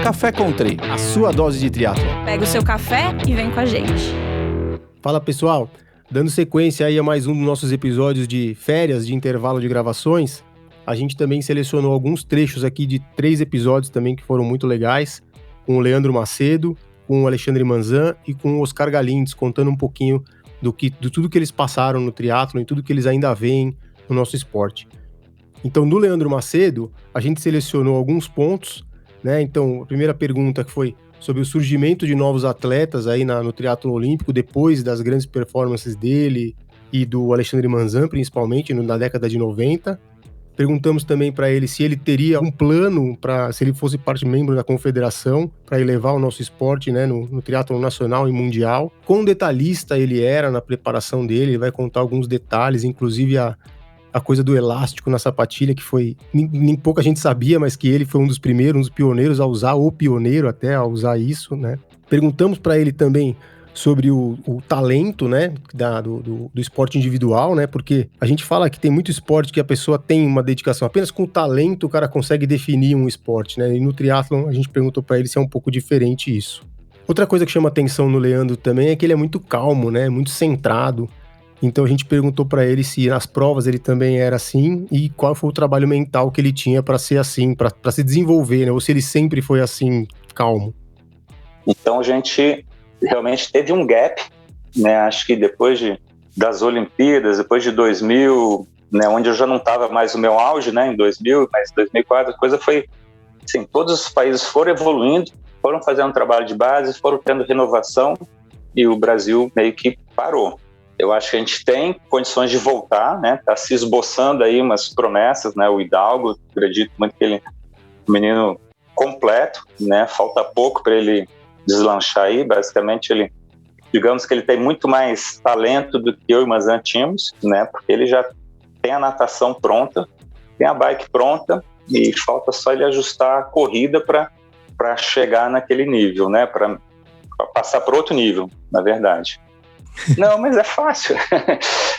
Café Country, a sua dose de triatlon. Pega o seu café e vem com a gente. Fala pessoal, dando sequência aí a mais um dos nossos episódios de férias de intervalo de gravações, a gente também selecionou alguns trechos aqui de 3 episódios também que foram muito legais, com o Leandro Macedo, com o Alexandre Manzan e com o Oscar Galindes, contando um pouquinho de tudo que eles passaram no triatlon e tudo que eles ainda veem no nosso esporte. Então, no Leandro Macedo, a gente selecionou alguns pontos, né? Então, a primeira pergunta que foi sobre o surgimento de novos atletas aí no triatlon olímpico, depois das grandes performances dele e do Alexandre Manzan, principalmente, na década de 90. Perguntamos também para ele se ele teria um plano, se ele fosse membro da confederação, para elevar o nosso esporte, né, no triatlon nacional e mundial. Quão detalhista ele era na preparação dele, ele vai contar alguns detalhes, inclusive a coisa do elástico na sapatilha, que foi, nem pouca gente sabia, mas que ele foi um dos primeiros, um dos pioneiros a usar, ou pioneiro até a usar isso, né? Perguntamos para ele também sobre o talento, né, do esporte individual, né, porque a gente fala que tem muito esporte que a pessoa tem uma dedicação, apenas com o talento o cara consegue definir um esporte, né, e no triatlon a gente perguntou para ele se é um pouco diferente isso. Outra coisa que chama atenção no Leandro também é que ele é muito calmo, né, muito centrado. Então a gente perguntou para ele se nas provas ele também era assim e qual foi o trabalho mental que ele tinha para ser assim, para se desenvolver, né? Ou se ele sempre foi assim, calmo. Então a gente realmente teve um gap, né? Acho que depois das Olimpíadas, depois de 2000, né? Onde eu já não estava mais no meu auge, né? Em 2000, mas 2004 a coisa foi assim, todos os países foram evoluindo, foram fazendo um trabalho de base, foram tendo renovação e o Brasil meio que parou. Eu acho que a gente tem condições de voltar, né? Tá se esboçando aí umas promessas, né? O Hidalgo, acredito muito que ele é um menino completo, né? Falta pouco para ele deslanchar aí. Basicamente, digamos que ele tem muito mais talento do que eu e o Manzan tínhamos, né? Porque ele já tem a natação pronta, tem a bike pronta e falta só ele ajustar a corrida para chegar naquele nível, né? Para passar para outro nível, na verdade. Não, mas é fácil. A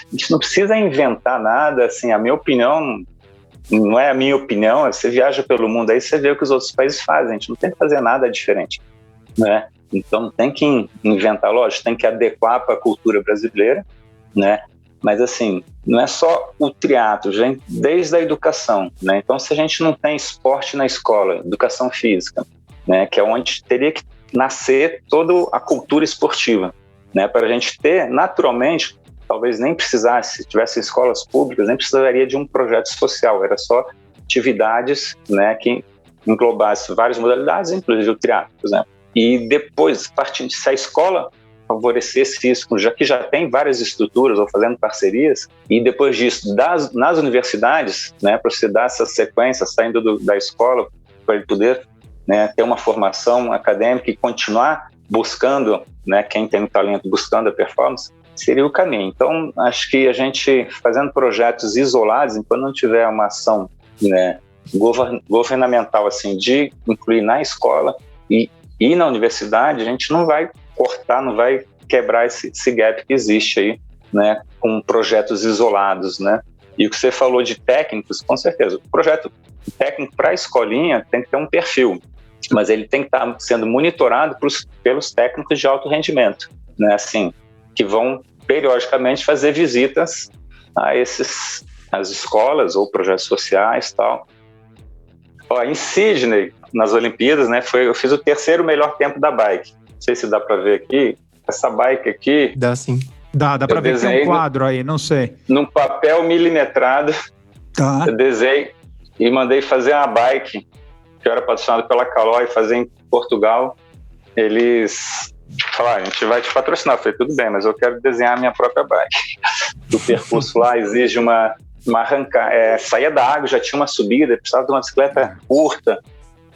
gente não precisa inventar nada, assim, a minha opinião não é a minha opinião, você viaja pelo mundo aí, você vê o que os outros países fazem, a gente não tem que fazer nada diferente, né? Então não tem que inventar, lógico, tem que adequar para a cultura brasileira, né? Mas assim, não é só o triatlo, desde a educação, né? Então se a gente não tem esporte na escola, educação física, né? Que é onde teria que nascer toda a cultura esportiva, né, para a gente ter, naturalmente, talvez nem precisasse, se tivesse escolas públicas, nem precisaria de um projeto social, era só atividades, né, que englobasse várias modalidades, inclusive o triatlo, por exemplo. E depois, partindo se a escola favorecesse isso, já que já tem várias estruturas ou fazendo parcerias, e depois disso, nas universidades, né, para você dar essa sequência, saindo da escola, para ele poder, né, ter uma formação acadêmica e continuar buscando, né, quem tem o talento, buscando a performance, seria o caminho. Então, acho que a gente, fazendo projetos isolados, enquanto não tiver uma ação, né, governamental assim, de incluir na escola e na universidade, a gente não vai cortar, não vai quebrar esse gap que existe aí, né, com projetos isolados, né? E o que você falou de técnicos, com certeza, o projeto técnico para a escolinha tem que ter um perfil, mas ele tem que estar sendo monitorado pelos técnicos de alto rendimento, né? Assim, que vão periodicamente fazer visitas às escolas ou projetos sociais e tal. Em Sydney, nas Olimpíadas, né, eu fiz o 3º melhor tempo da bike. Não sei se dá para ver aqui. Essa bike aqui... Dá sim. Dá para ver que tem um quadro aí, não sei. Num papel milimetrado, tá. Eu desenhei e mandei fazer uma bike que eu era patrocinado pela Caloi, fazer em Portugal. Eles falaram, a gente vai te patrocinar. Eu falei, tudo bem, mas eu quero desenhar a minha própria bike. O percurso lá exige uma arrancada, saía da água, já tinha uma subida, precisava de uma bicicleta curta,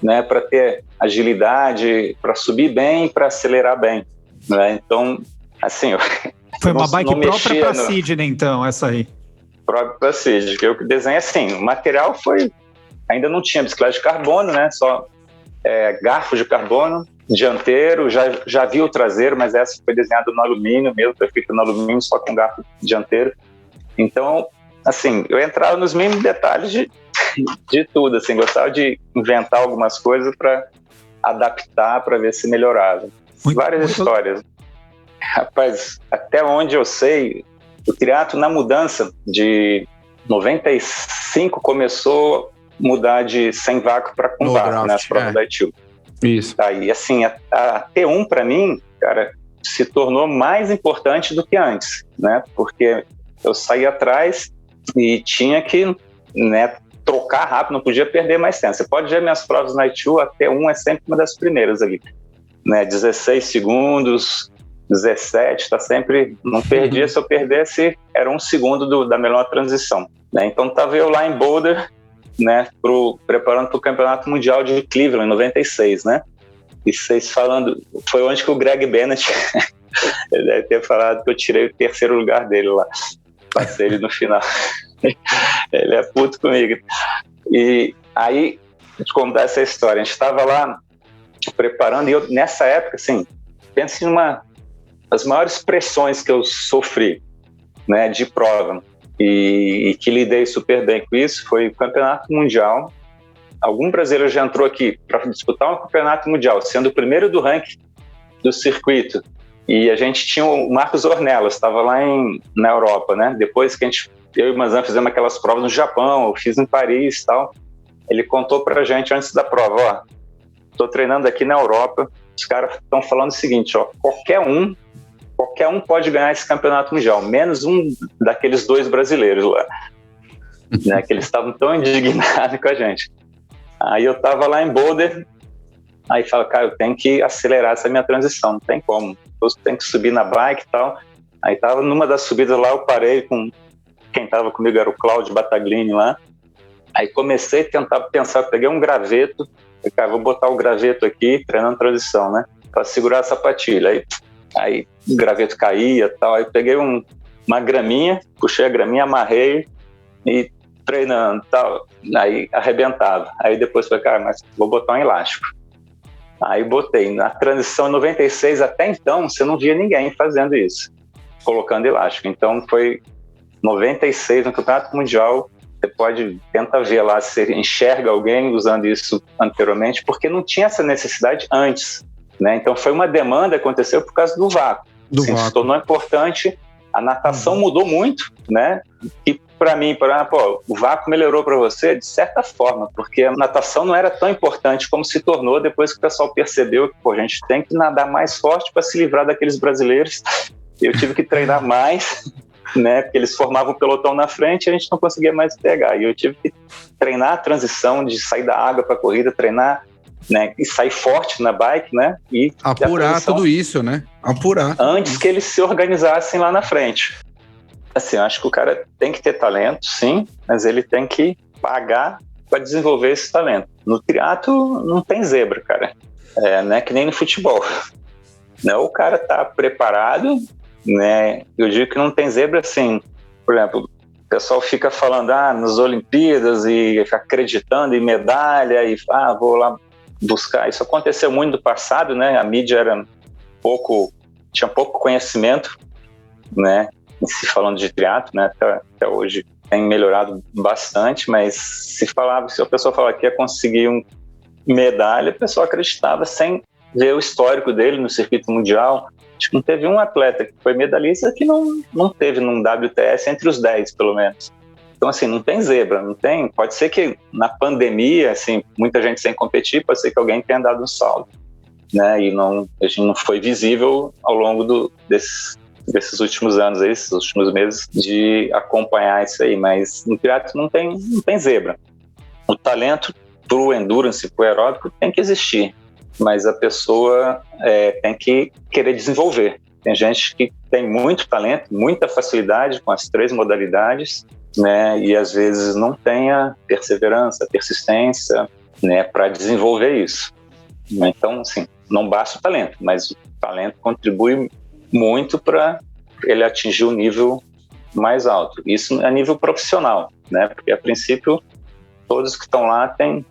né, para ter agilidade, para subir bem e para acelerar bem, né? Então, assim... Foi uma bike própria para Sydney, então, essa aí? Própria para Sydney. Eu desenhei assim, o material foi... Ainda não tinha bicicleta de carbono, né? Só garfo de carbono, dianteiro, já vi o traseiro, mas essa foi desenhada no alumínio mesmo, foi feita no alumínio só com garfo dianteiro. Então, assim, eu entrava nos mínimos detalhes de tudo, assim, gostava de inventar algumas coisas para adaptar para ver se melhorava. Várias histórias. Rapaz, até onde eu sei, o triatlo na mudança de 95 começou a mudar de sem vácuo para com vácuo, né, as provas da ITU. Isso. Aí, assim, a T1 para mim, cara, se tornou mais importante do que antes, né? Porque eu saí atrás e tinha que, né, trocar rápido, não podia perder mais tempo. Você pode ver minhas provas na ITU, a T1 é sempre uma das primeiras ali, né? 16 segundos, 17, tá sempre, não perdia. Se eu perdesse, era 1 segundo da melhor transição, né? Então tava eu lá em Boulder, né, preparando para o Campeonato Mundial de Cleveland, em 96, né? E vocês falando, foi onde que o Greg Bennett, ele deve ter falado que eu tirei o 3º lugar dele lá, passei ele no final. Ele é puto comigo. E aí, vou te contar essa história, a gente estava lá preparando, e eu, nessa época, assim, pensa em uma das maiores pressões que eu sofri, né, de prova, e que lidei super bem com isso, foi o Campeonato Mundial. Algum brasileiro já entrou aqui para disputar um Campeonato Mundial, sendo o primeiro do ranking do circuito, e a gente tinha o Marcos Ornelas, estava lá na Europa, né, depois que eu e o Mazan fizemos aquelas provas no Japão, eu fiz em Paris e tal, ele contou pra gente antes da prova, ó, tô treinando aqui na Europa, os caras estão falando o seguinte, ó, qualquer um pode ganhar esse campeonato mundial, menos um daqueles 2 brasileiros lá, né, que eles estavam tão indignados com a gente. Aí eu tava lá em Boulder, aí fala, cara, eu tenho que acelerar essa minha transição, não tem como, eu tenho que subir na bike e tal. Aí tava numa das subidas lá, eu parei com quem tava comigo, era o Cláudio Battaglini lá, aí comecei a tentar pensar, peguei um graveto, falei, cara, vou botar o graveto aqui, treinando transição, né, para segurar a sapatilha. Aí o graveto caía e tal, aí peguei uma graminha, puxei a graminha, amarrei e treinando e tal, aí arrebentava. Aí depois falei, cara, mas vou botar um elástico. Aí botei. Na transição 96 até então, você não via ninguém fazendo isso, colocando elástico. Então foi 96 no Campeonato Mundial, você tenta ver lá se você enxerga alguém usando isso anteriormente, porque não tinha essa necessidade antes, né? Então foi uma demanda que aconteceu por causa do vácuo. Assim, se tornou importante, a natação mudou muito, né? E para mim, o vácuo melhorou para você de certa forma, porque a natação não era tão importante como se tornou depois que o pessoal percebeu que a gente tem que nadar mais forte para se livrar daqueles brasileiros. Eu tive que treinar mais, né? Porque eles formavam o pelotão na frente e a gente não conseguia mais pegar. E eu tive que treinar a transição de sair da água para a corrida, treinar, né, e sair forte na bike, né? E apurar tudo isso, né? Apurar. Antes que eles se organizassem lá na frente. Assim, eu acho que o cara tem que ter talento, sim, mas ele tem que pagar para desenvolver esse talento. No triatlo não tem zebra, cara. Não é que nem no futebol. Não, o cara tá preparado, né? Eu digo que não tem zebra, assim. Por exemplo, o pessoal fica falando nas Olimpíadas e acreditando em medalha e vou lá buscar. Isso aconteceu muito no passado, né? A mídia tinha pouco conhecimento, né? Se falando de triatlo, né? Até hoje tem melhorado bastante, mas se a pessoa falar que ia conseguir uma medalha, a pessoa acreditava sem ver o histórico dele no circuito mundial. Acho que não teve um atleta que foi medalhista que não teve num WTS entre os 10, pelo menos. Então, assim, não tem zebra, não tem. Pode ser que na pandemia, assim, muita gente sem competir, pode ser que alguém tenha dado um salto, né? E a gente não foi visível ao longo desses últimos anos, esses últimos meses, de acompanhar isso aí. Mas no triatlo não tem zebra. O talento pro endurance, pro aeróbico, tem que existir, mas a pessoa tem que querer desenvolver. Tem gente que tem muito talento, muita facilidade com as 3 modalidades, né, e às vezes não tem a perseverança, a persistência, né, para desenvolver isso. Então, assim, não basta o talento, mas o talento contribui muito para ele atingir o nível mais alto. Isso a nível profissional, né, porque a princípio todos que estão lá têm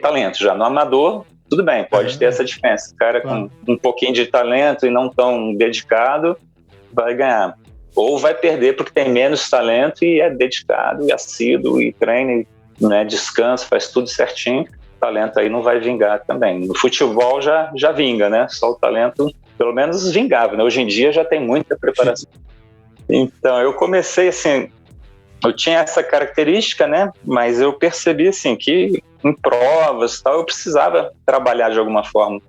talento. Já no amador, tudo bem, pode ter essa diferença. O cara com um pouquinho de talento e não tão dedicado vai ganhar. Ou vai perder porque tem menos talento e é dedicado e assíduo e treina, né, descansa, faz tudo certinho. talento aí não vai vingar também. No futebol já vinga, né? Só o talento, pelo menos, vingava, né? Hoje em dia já tem muita preparação. Então, eu comecei assim, eu tinha essa característica, né? Mas eu percebi assim que em provas e tal, eu precisava trabalhar de alguma forma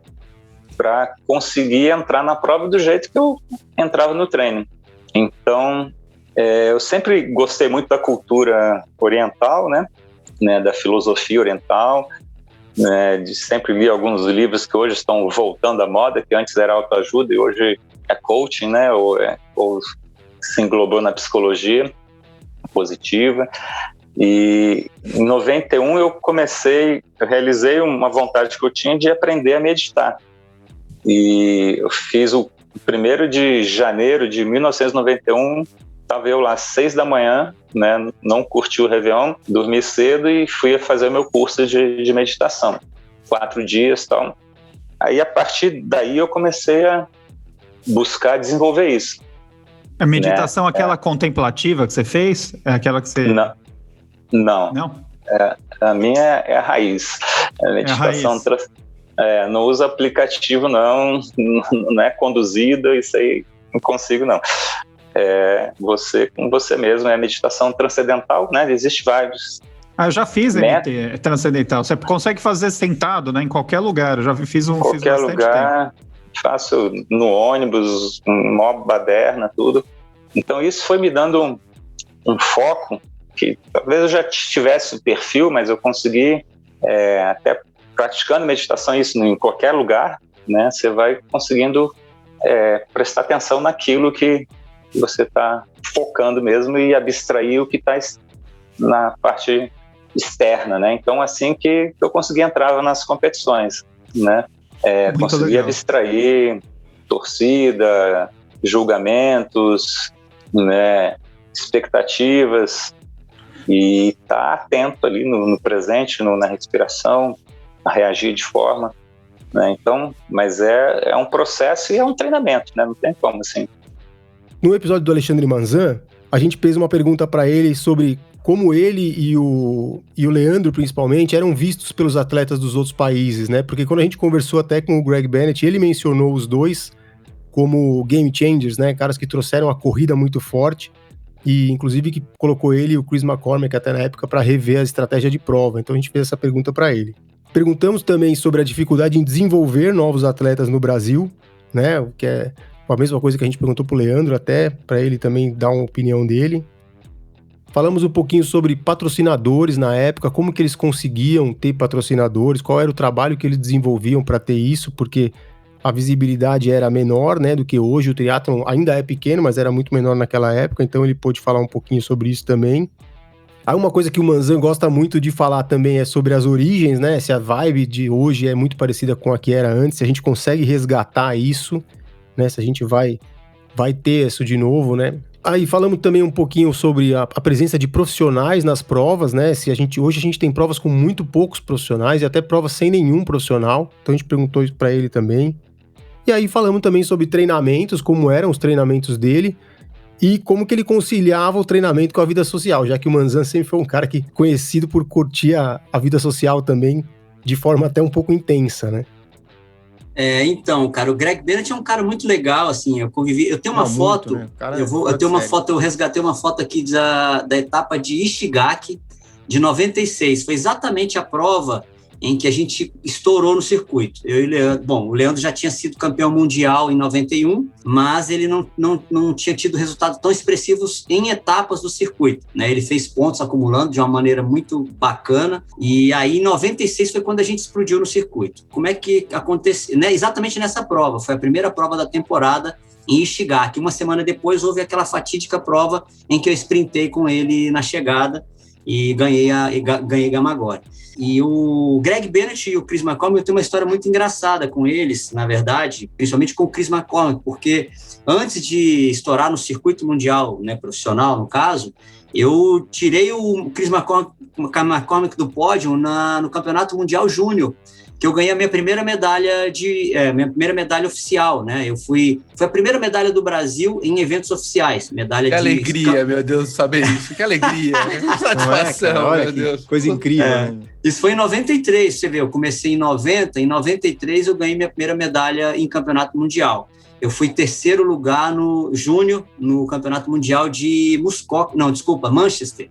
para conseguir entrar na prova do jeito que eu entrava no treino. Então, eu sempre gostei muito da cultura oriental, né, da filosofia oriental, né, sempre li alguns livros que hoje estão voltando à moda, que antes era autoajuda e hoje é coaching, né, ou se englobou na psicologia positiva. E em 91 eu realizei uma vontade que eu tinha de aprender a meditar. E eu fiz o 1º de janeiro de 1991, estava eu lá às 6 da manhã, né, não curti o Réveillon, dormi cedo e fui fazer o meu curso de meditação, 4 dias e tal. Aí a partir daí eu comecei a buscar desenvolver isso. A meditação, né? Aquela contemplativa que você fez? É aquela que você... Não. A minha é a raiz. A meditação não usa aplicativo, não é conduzida, isso aí não consigo, não. Você com você mesmo, é a meditação transcendental, né? Existem vários. Eu já fiz MT transcendental. Você consegue fazer sentado, né? Em qualquer lugar. Eu já fiz qualquer bastante lugar, tempo. Faço no ônibus, em mob baderna, tudo. Então isso foi me dando um foco que talvez eu já tivesse o perfil, mas eu consegui até praticando meditação isso em qualquer lugar, né? Você vai conseguindo prestar atenção naquilo que você está focando mesmo e abstrair o que está na parte externa, né? Então, assim que eu consegui entrar nas competições, né? Consegui abstrair torcida, julgamentos, né? Expectativas e estar atento ali no presente, na respiração, a reagir de forma, né? Então, mas é um processo e é um treinamento, né? Não tem como, assim. No episódio do Alexandre Manzan, a gente fez uma pergunta para ele sobre como ele e o Leandro, principalmente, eram vistos pelos atletas dos outros países, né? Porque quando a gente conversou até com o Greg Bennett, ele mencionou os dois como game changers, né? Caras que trouxeram a corrida muito forte e, inclusive, que colocou ele e o Chris McCormick até na época para rever a estratégia de prova. Então, a gente fez essa pergunta para ele. Perguntamos também sobre a dificuldade em desenvolver novos atletas no Brasil, né? O que é a mesma coisa que a gente perguntou pro Leandro, até para ele também dar uma opinião dele. Falamos um pouquinho sobre patrocinadores na época, como que eles conseguiam ter patrocinadores, qual era o trabalho que eles desenvolviam para ter isso, porque a visibilidade era menor, né, do que hoje. O triatlon ainda é pequeno, mas era muito menor naquela época, então ele pôde falar um pouquinho sobre isso também. Aí uma coisa que o Manzan gosta muito de falar também é sobre as origens, né, se a vibe de hoje é muito parecida com a que era antes, se a gente consegue resgatar isso, né, se a gente vai ter isso de novo, né. Aí falamos também um pouquinho sobre a presença de profissionais nas provas, né, hoje a gente tem provas com muito poucos profissionais e até provas sem nenhum profissional, então a gente perguntou isso para ele também. E aí falamos também sobre treinamentos, como eram os treinamentos dele e como que ele conciliava o treinamento com a vida social, já que o Manzan sempre foi um cara conhecido por curtir a vida social também de forma até um pouco intensa, né. Então, cara, o Greg Bennett é um cara muito legal, assim, eu convivi, eu tenho uma foto, muito, né? Eu resgatei uma foto aqui da etapa de Ishigaki, de 96, foi exatamente a prova em que a gente estourou no circuito. Eu e o Leandro, o Leandro já tinha sido campeão mundial em 91, mas ele não tinha tido resultados tão expressivos em etapas do circuito, né? Ele fez pontos acumulando de uma maneira muito bacana, e aí em 96 foi quando a gente explodiu no circuito. Como é que aconteceu? Né? Exatamente nessa prova, foi a primeira prova da temporada em Ishigaki. Uma semana depois houve aquela fatídica prova em que eu sprintei com ele na chegada e ganhei Gamagori. E o Greg Bennett e o Chris McCormick, eu tenho uma história muito engraçada com eles, na verdade, principalmente com o Chris McCormick, porque antes de estourar no circuito mundial, né, profissional, no caso, eu tirei o Chris McCormick do pódio no Campeonato Mundial Júnior, que eu ganhei a minha primeira medalha oficial, né? Foi a primeira medalha do Brasil em eventos oficiais. Que alegria, meu Deus, saber isso. Que alegria, que satisfação, olha, meu Deus. Coisa incrível. Né? Isso foi em 93, você vê, eu comecei em 90, em 93 eu ganhei minha primeira medalha em Campeonato Mundial. Eu fui 3º lugar no Júnior, no Campeonato Mundial de Manchester.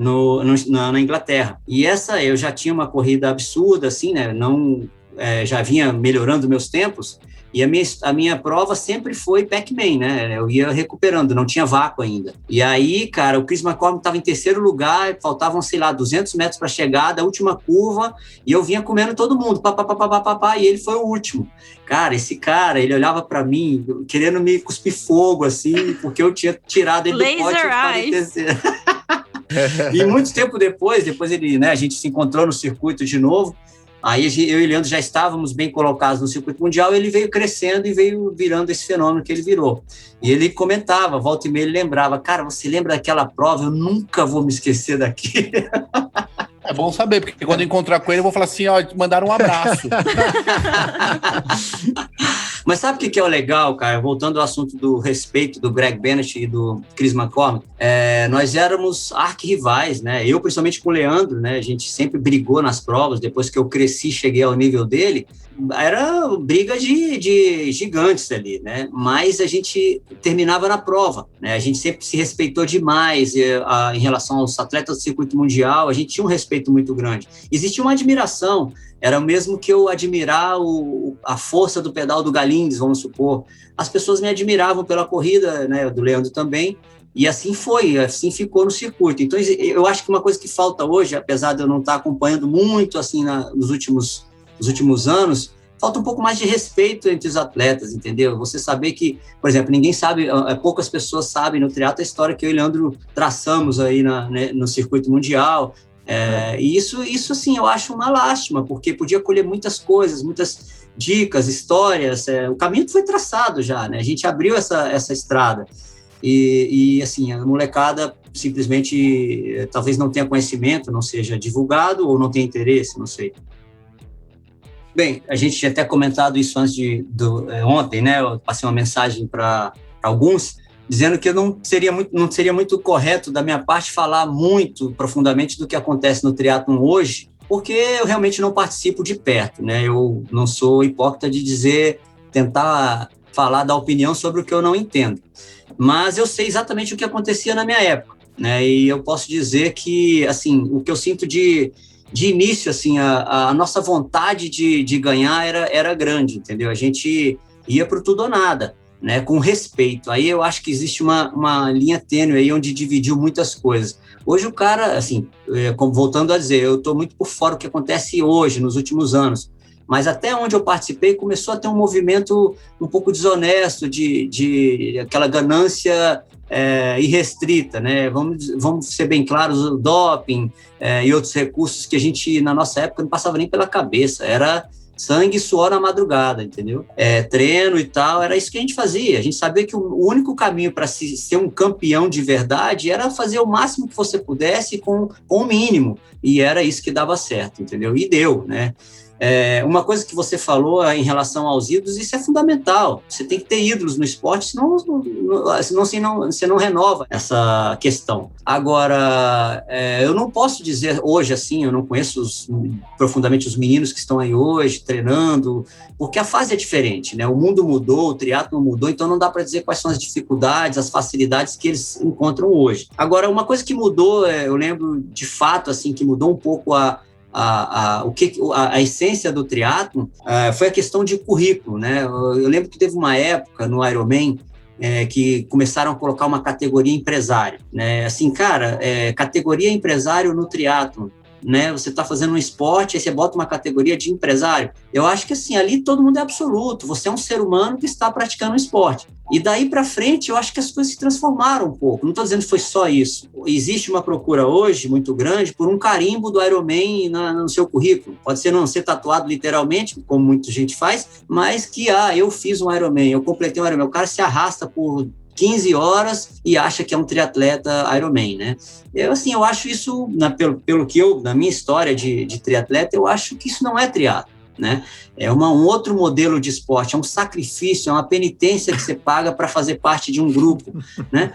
Na Inglaterra. E essa eu já tinha uma corrida absurda, assim, né? Já vinha melhorando meus tempos, e a minha prova sempre foi Pac-Man, né? Eu ia recuperando, não tinha vácuo ainda. E aí, cara, o Chris McCormick estava em 3º lugar, faltavam, 200 metros para a chegada, a última curva, e eu vinha comendo todo mundo, e ele foi o último. Cara, esse cara, ele olhava para mim, querendo me cuspir fogo, assim, porque eu tinha tirado ele do pote. E muito tempo depois ele, né, a gente se encontrou no circuito de novo, aí eu e o Leandro já estávamos bem colocados no circuito mundial, ele veio crescendo e veio virando esse fenômeno que ele virou. E ele comentava, volta e meia ele lembrava, cara, você lembra daquela prova? Eu nunca vou me esquecer daqui. É bom saber, porque quando eu encontrar com ele eu vou falar assim, ó, mandaram um abraço. Mas sabe o que é o legal, cara? Voltando ao assunto do respeito do Greg Bennett e do Chris McCormick, nós éramos arquirrivais, né? Eu, principalmente com o Leandro, né? A gente sempre brigou nas provas, depois que eu cresci, cheguei ao nível dele, era briga de gigantes ali, né? Mas a gente terminava na prova, né? A gente sempre se respeitou demais em relação aos atletas do circuito mundial, a gente tinha um respeito muito grande. Existia uma admiração, era o mesmo que eu admirar a força do pedal do Galindes, vamos supor. As pessoas me admiravam pela corrida, né? Do Leandro também, e assim ficou no circuito. Então, eu acho que uma coisa que falta hoje, apesar de eu não estar acompanhando muito assim nos últimos anos, falta um pouco mais de respeito entre os atletas, entendeu? Você saber que, por exemplo, ninguém sabe, poucas pessoas sabem no triatlo a história que eu e o Leandro traçamos aí no circuito mundial. E isso, assim, eu acho uma lástima, porque podia colher muitas coisas, muitas dicas, histórias. O caminho foi traçado já, né? A gente abriu essa estrada. E assim, a molecada simplesmente talvez não tenha conhecimento, não seja divulgado ou não tenha interesse, não sei. Bem, a gente tinha até comentado isso antes ontem, né? Eu passei uma mensagem para alguns, dizendo que não seria muito correto da minha parte falar muito profundamente do que acontece no triatlon hoje, porque eu realmente não participo de perto, né? Eu não sou hipócrita de tentar falar da opinião sobre o que eu não entendo. Mas eu sei exatamente o que acontecia na minha época, né? E eu posso dizer que, assim, o que eu sinto de início, assim, a nossa vontade de ganhar era grande, entendeu? A gente ia para o tudo ou nada, né? Com respeito. Aí eu acho que existe uma linha tênue aí onde dividiu muitas coisas. Hoje o cara, assim, voltando a dizer, eu estou muito por fora do que acontece hoje, nos últimos anos, mas até onde eu participei começou a ter um movimento um pouco desonesto de aquela ganância irrestrita, né? Vamos ser bem claros, o doping e outros recursos que a gente, na nossa época, não passava nem pela cabeça, era sangue e suor na madrugada, entendeu? Treino e tal, era isso que a gente fazia. A gente sabia que o único caminho para ser um campeão de verdade era fazer o máximo que você pudesse com o mínimo, e era isso que dava certo, entendeu? E deu, né? Uma coisa que você falou em relação aos ídolos, isso é fundamental. Você tem que ter ídolos no esporte, senão você não renova essa questão. Agora, eu não posso dizer hoje assim, eu não conheço profundamente os meninos que estão aí hoje treinando, porque a fase é diferente, né? O mundo mudou, o triatlon mudou, então não dá para dizer quais são as dificuldades, as facilidades que eles encontram hoje. Agora, uma coisa que mudou, eu lembro de fato assim, que mudou um pouco a essência do triatlon foi a questão de currículo, né? Eu lembro que teve uma época no Ironman que começaram a colocar uma categoria empresário, né? Assim, cara, categoria empresário no triatlon, né? Você está fazendo um esporte, aí você bota uma categoria de empresário. Eu acho que assim, ali todo mundo é absoluto. Você é um ser humano que está praticando um esporte. E daí para frente, eu acho que as coisas se transformaram um pouco. Não estou dizendo que foi só isso. Existe uma procura hoje muito grande por um carimbo do Ironman no seu currículo. Pode ser não ser tatuado literalmente, como muita gente faz, mas que, eu fiz um Ironman, eu completei um Ironman. O cara se arrasta por 15 horas e acha que é um triatleta Ironman, né? Eu acho isso, pelo que na minha história de triatleta, eu acho que isso não é triatlo, né? É um outro modelo de esporte, é um sacrifício, é uma penitência que você paga para fazer parte de um grupo, né?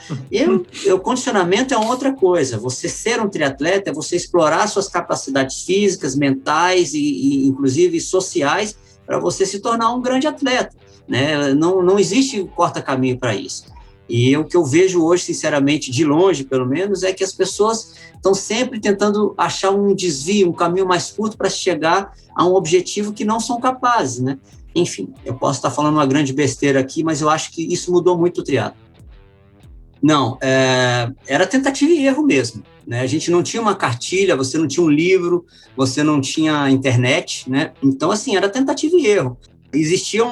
O condicionamento é outra coisa. Você ser um triatleta é você explorar suas capacidades físicas, mentais e inclusive sociais para você se tornar um grande atleta, né? Não existe corta-caminho para isso. E o que eu vejo hoje, sinceramente, de longe, pelo menos, é que as pessoas estão sempre tentando achar um desvio, um caminho mais curto para chegar a um objetivo que não são capazes, né? Enfim, eu posso estar falando uma grande besteira aqui, mas eu acho que isso mudou muito o triatlo. Não, era tentativa e erro mesmo, né? A gente não tinha uma cartilha, você não tinha um livro, você não tinha internet, né? Então, assim, era tentativa e erro. Existia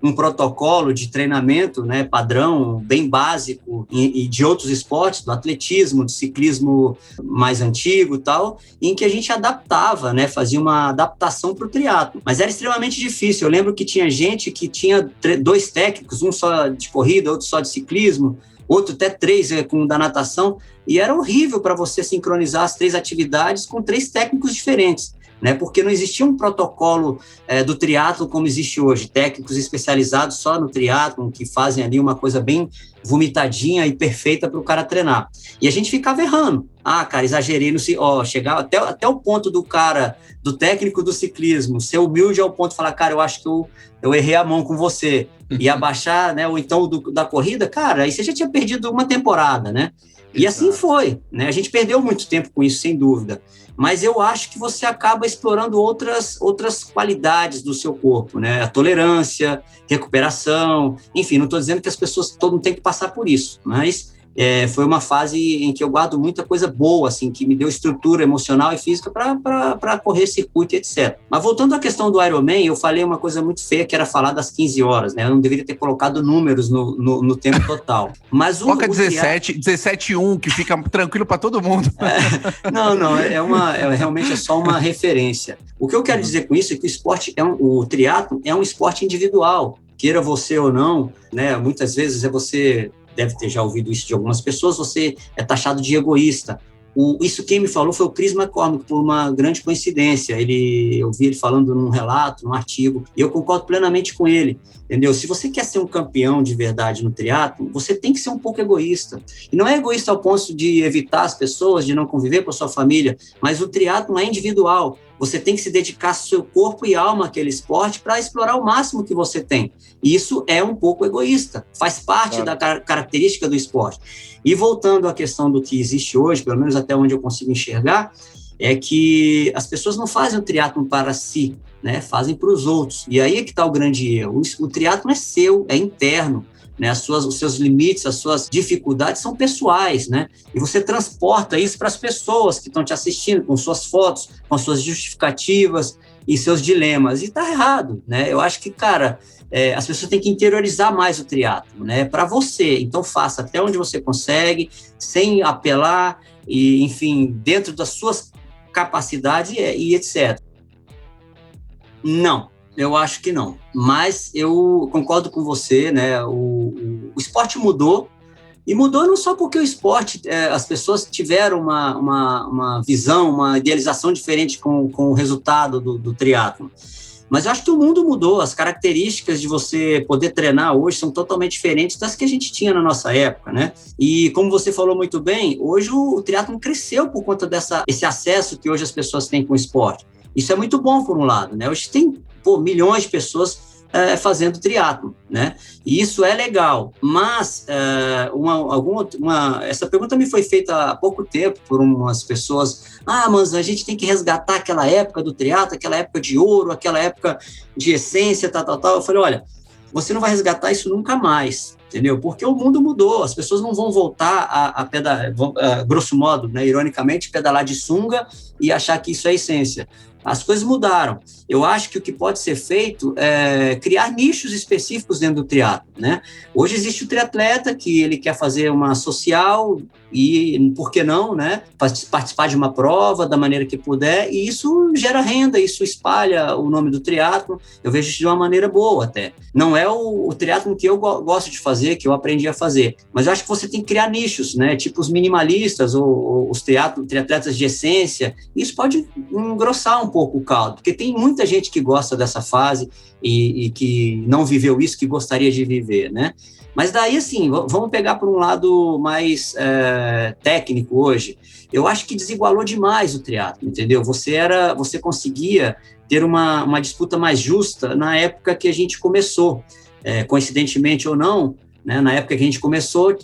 um protocolo de treinamento, né, padrão, bem básico, e de outros esportes, do atletismo, do ciclismo mais antigo e tal, em que a gente adaptava, né, fazia uma adaptação para o triatlo. Mas era extremamente difícil. Eu lembro que tinha gente que tinha 2 técnicos, um só de corrida, outro só de ciclismo, outro até 3 com da natação, e era horrível para você sincronizar as 3 atividades com 3 técnicos diferentes, né? Porque não existia um protocolo do triatlo como existe hoje, técnicos especializados só no triatlo, que fazem ali uma coisa bem vomitadinha e perfeita para o cara treinar. E a gente ficava errando. Cara, exagerei, chegava até o ponto do técnico do ciclismo, ser humilde ao ponto de falar, cara, eu acho que eu errei a mão com você, e abaixar, né? Ou então da corrida, cara, aí você já tinha perdido uma temporada, né? E assim foi, né? A gente perdeu muito tempo com isso, sem dúvida. Mas eu acho que você acaba explorando outras qualidades do seu corpo, né? A tolerância, recuperação, enfim, não estou dizendo que as pessoas, todo mundo tem que passar por isso, mas foi uma fase em que eu guardo muita coisa boa, assim, que me deu estrutura emocional e física para correr circuito, etc. Mas voltando à questão do Ironman, eu falei uma coisa muito feia, que era falar das 15 horas, né? Eu não deveria ter colocado números no tempo total. Mas coloca 17,1, que fica tranquilo para todo mundo. Não, realmente é só uma referência. O que eu quero dizer com isso é que o triatlo é um esporte individual, queira você ou não, né? Muitas vezes você deve ter já ouvido isso de algumas pessoas, você é taxado de egoísta. Isso quem me falou foi o Chris McCormick, por uma grande coincidência. Eu vi ele falando num relato, num artigo, e eu concordo plenamente com ele, entendeu? Se você quer ser um campeão de verdade no triatlo, você tem que ser um pouco egoísta. E não é egoísta ao ponto de evitar as pessoas, de não conviver com a sua família, mas o triatlo é individual. Você tem que se dedicar seu corpo e alma àquele esporte para explorar o máximo que você tem. E isso é um pouco egoísta, faz parte da característica do esporte. E voltando à questão do que existe hoje, pelo menos até onde eu consigo enxergar, é que as pessoas não fazem o triatlo para si, né? Fazem para os outros. E aí é que está o grande erro. O triatlo é seu, é interno. Né, os seus limites, as suas dificuldades são pessoais, né? E você transporta isso para as pessoas que estão te assistindo, com suas fotos, com suas justificativas e seus dilemas. E está errado, né? Eu acho que, cara, as pessoas têm que interiorizar mais o triatlo, né? Para você. Então, faça até onde você consegue, sem apelar, e, enfim, dentro das suas capacidades e etc. Não. Eu acho que não, mas eu concordo com você, né? O esporte mudou, e mudou não só porque o esporte, as pessoas tiveram uma visão, uma idealização diferente com o resultado do triatlo, mas eu acho que o mundo mudou, as características de você poder treinar hoje são totalmente diferentes das que a gente tinha na nossa época, né? E como você falou muito bem, hoje o triatlo cresceu por conta desse acesso que hoje as pessoas têm com o esporte. Isso é muito bom, por um lado, né? Hoje tem milhões de pessoas fazendo triatlo, né? E isso é legal. Mas essa pergunta me foi feita há pouco tempo por umas pessoas. Mas a gente tem que resgatar aquela época do triatlo, aquela época de ouro, aquela época de essência, tal. Eu falei, olha, você não vai resgatar isso nunca mais, entendeu? Porque o mundo mudou, as pessoas não vão voltar a pedalar, grosso modo, né, ironicamente, pedalar de sunga e achar que isso é essência. As coisas mudaram. Eu acho que o que pode ser feito é criar nichos específicos dentro do triatlo, né? Hoje existe o triatleta que ele quer fazer uma social e por que não, né, participar de uma prova da maneira que puder, e isso gera renda, isso espalha o nome do triatlon. Eu vejo isso de uma maneira boa até. Não é o triatlon que eu gosto de fazer, que eu aprendi a fazer, mas eu acho que você tem que criar nichos, né, tipo os minimalistas ou os triatletas de essência. Isso pode engrossar um pouco o caldo, porque tem muita gente que gosta dessa fase e que não viveu isso, que gostaria de viver, né? Mas daí, assim, vamos pegar por um lado mais técnico hoje. Eu acho que desigualou demais o triatlo, entendeu? Você conseguia ter uma disputa mais justa na época que a gente começou. Coincidentemente ou não, né, na época que a gente começou,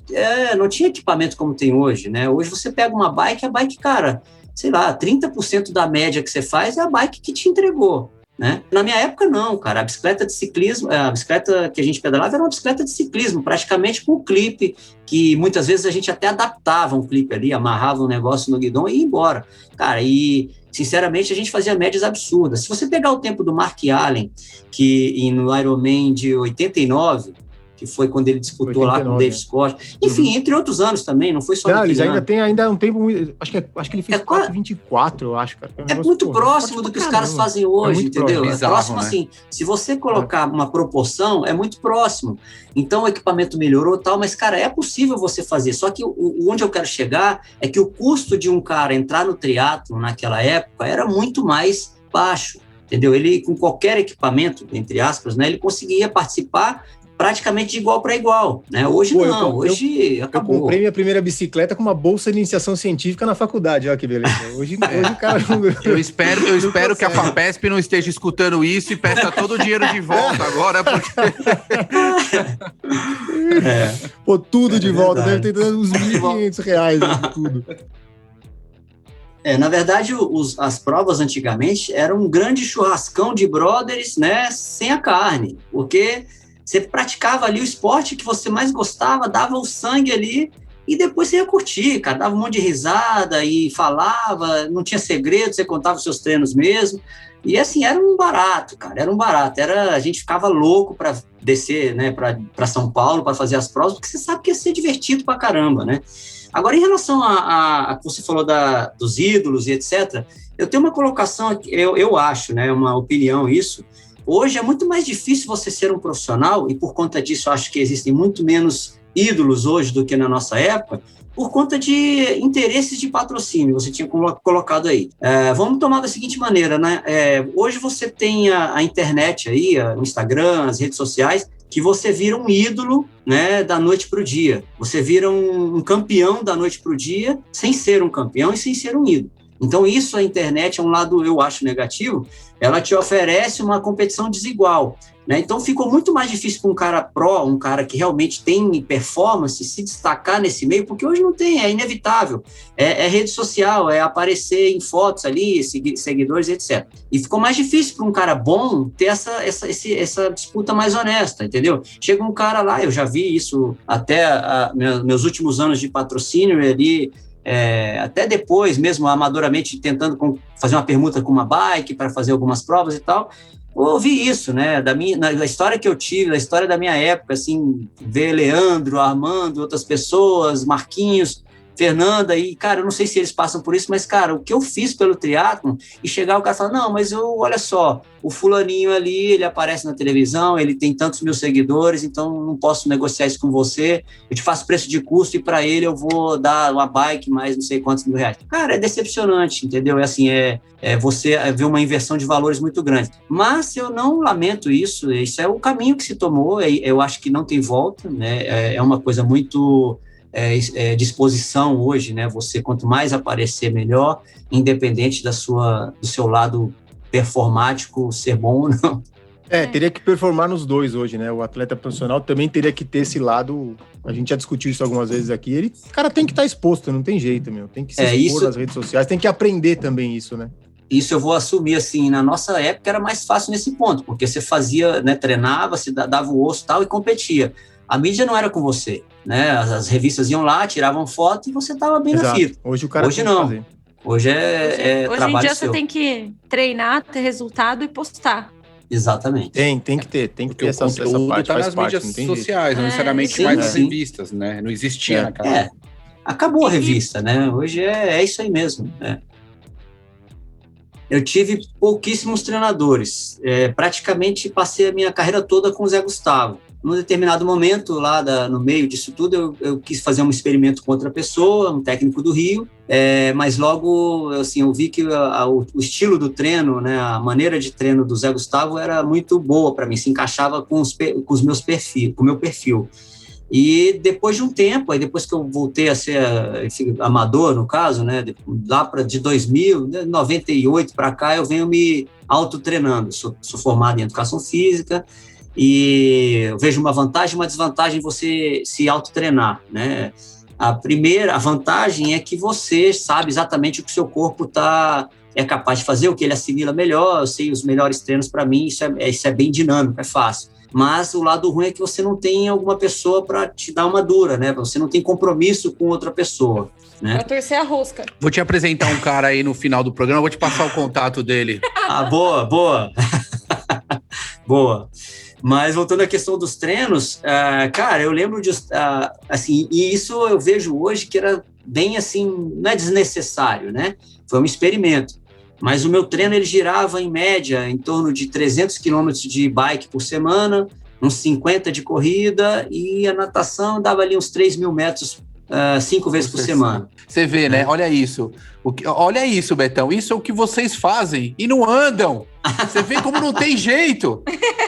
não tinha equipamento como tem hoje, né? Hoje você pega uma bike, a bike, cara, sei lá, 30% da média que você faz é a bike que te entregou. Né? Na minha época, não, cara. A bicicleta de ciclismo, a bicicleta que a gente pedalava era uma bicicleta de ciclismo, praticamente com clipe, que muitas vezes a gente até adaptava um clipe ali, amarrava um negócio no guidão e ia embora. Cara, e sinceramente a gente fazia médias absurdas. Se você pegar o tempo do Mark Allen, que no Ironman de 89, que foi quando ele disputou 89, lá com o Dave Scott. Enfim, entre outros anos também, não foi só no eles ainda tem um tempo, acho que ele fez 4,24, eu acho, cara. É muito próximo do que os caras fazem hoje, entendeu? É próximo, né? Assim, se você colocar uma proporção, é muito próximo. Então, o equipamento melhorou e tal, mas, cara, é possível você fazer. Só que onde eu quero chegar é que o custo de um cara entrar no triatlo naquela época era muito mais baixo, entendeu? Ele, com qualquer equipamento, entre aspas, né, ele conseguia participar praticamente de igual para igual, né? Hoje não, hoje acabou. Eu comprei minha primeira bicicleta com uma bolsa de iniciação científica na faculdade, olha que beleza. Hoje o cara... Eu espero que a FAPESP não esteja escutando isso e peça todo o dinheiro de volta agora, porque... Pô, tudo de volta, deve ter dado uns R$1.500, tudo. Na verdade, as provas antigamente eram um grande churrascão de brothers, né, sem a carne, porque você praticava ali o esporte que você mais gostava, dava o sangue ali e depois você ia curtir, cara, dava um monte de risada e falava, não tinha segredo, você contava os seus treinos mesmo. E assim, era um barato, cara, era um barato. A gente ficava louco para descer, né, para São Paulo, para fazer as provas, porque você sabe que ia ser divertido pra caramba, né? Agora, em relação a você falou dos ídolos e etc., eu tenho uma colocação, eu acho, né, uma opinião isso. Hoje é muito mais difícil você ser um profissional, e por conta disso eu acho que existem muito menos ídolos hoje do que na nossa época, por conta de interesses de patrocínio, você tinha colocado aí. Vamos tomar da seguinte maneira, né? Hoje você tem a internet aí, o Instagram, as redes sociais, que você vira um ídolo, né, da noite para o dia. Você vira um campeão da noite para o dia, sem ser um campeão e sem ser um ídolo. Então, isso, a internet é um lado, eu acho, negativo, ela te oferece uma competição desigual, né? Então, ficou muito mais difícil para um cara pró, um cara que realmente tem performance, se destacar nesse meio, porque hoje não tem, é inevitável. É rede social, é aparecer em fotos ali, seguidores, etc. E ficou mais difícil para um cara bom ter essa disputa mais honesta, entendeu? Chega um cara lá, eu já vi isso até meus últimos anos de patrocínio ali, até depois, mesmo amadoramente, tentando fazer uma permuta com uma bike para fazer algumas provas e tal, eu ouvi isso, né, da história que eu tive, da história da minha época, assim, ver Leandro, Armando, outras pessoas, Marquinhos, Fernanda, e, cara, eu não sei se eles passam por isso, mas, cara, o que eu fiz pelo triatlon, e chegar o cara e falar, não, mas olha só, o fulaninho ali, ele aparece na televisão, ele tem tantos mil seguidores, então não posso negociar isso com você, eu te faço preço de custo e para ele eu vou dar uma bike mais não sei quantos mil reais. Cara, é decepcionante, entendeu? Você ver uma inversão de valores muito grande. Mas eu não lamento isso é o caminho que se tomou, eu acho que não tem volta, né? É uma coisa muito... disposição hoje, né? Você, quanto mais aparecer, melhor, independente do seu lado performático, ser bom ou não. Teria que performar nos dois hoje, né? O atleta profissional também teria que ter esse lado, a gente já discutiu isso algumas vezes aqui, o cara tem que estar exposto, não tem jeito, tem que se expor nas redes sociais, tem que aprender também isso, né? Isso eu vou assumir, assim, na nossa época era mais fácil nesse ponto, porque você fazia, né, treinava, se dava o osso e tal, e competia. A mídia não era com você, né? As revistas iam lá, tiravam foto e você estava bem na fita. Hoje o cara hoje não. Fazer. Hoje é hoje trabalho em dia seu. Você tem que treinar, ter resultado e postar. Exatamente. Tem que ter essa parte, tá nas mídias sociais, não necessariamente mais nas revistas, né? Não existia naquela época. acabou a revista, né? Hoje é isso aí mesmo, né? Eu tive pouquíssimos treinadores. Praticamente passei a minha carreira toda com o Zé Gustavo. Num determinado momento, lá no meio disso tudo, eu quis fazer um experimento com outra pessoa, um técnico do Rio, mas logo assim, eu vi que o estilo do treino, né, a maneira de treino do Zé Gustavo era muito boa para mim, se encaixava com o meu perfil. E depois de um tempo, aí depois que eu voltei a ser amador, no caso, né, lá de 2000, 98 para cá, eu venho me autotreinando. Sou formado em educação física e eu vejo uma vantagem e uma desvantagem em você se autotreinar, né? A vantagem é que você sabe exatamente o que o seu corpo é capaz de fazer, o que ele assimila melhor. Eu sei os melhores treinos para mim, isso é bem dinâmico, é fácil. Mas o lado ruim é que você não tem alguma pessoa para te dar uma dura, né? Você não tem compromisso com outra pessoa, né? Pra torcer a rosca. Vou te apresentar um cara aí no final do programa, vou te passar o contato dele. Boa. Boa. Mas voltando à questão dos treinos, cara, eu lembro de, assim, e isso eu vejo hoje que era bem assim, não é desnecessário, né? Foi um experimento. Mas o meu treino, ele girava, em média, em torno de 300 quilômetros de bike por semana, uns 50 de corrida, e a natação dava ali uns 3.000 metros 5 vezes por semana. Você vê, né? Olha isso. Olha isso, Betão. Isso é o que vocês fazem e não andam. Você vê como não tem jeito.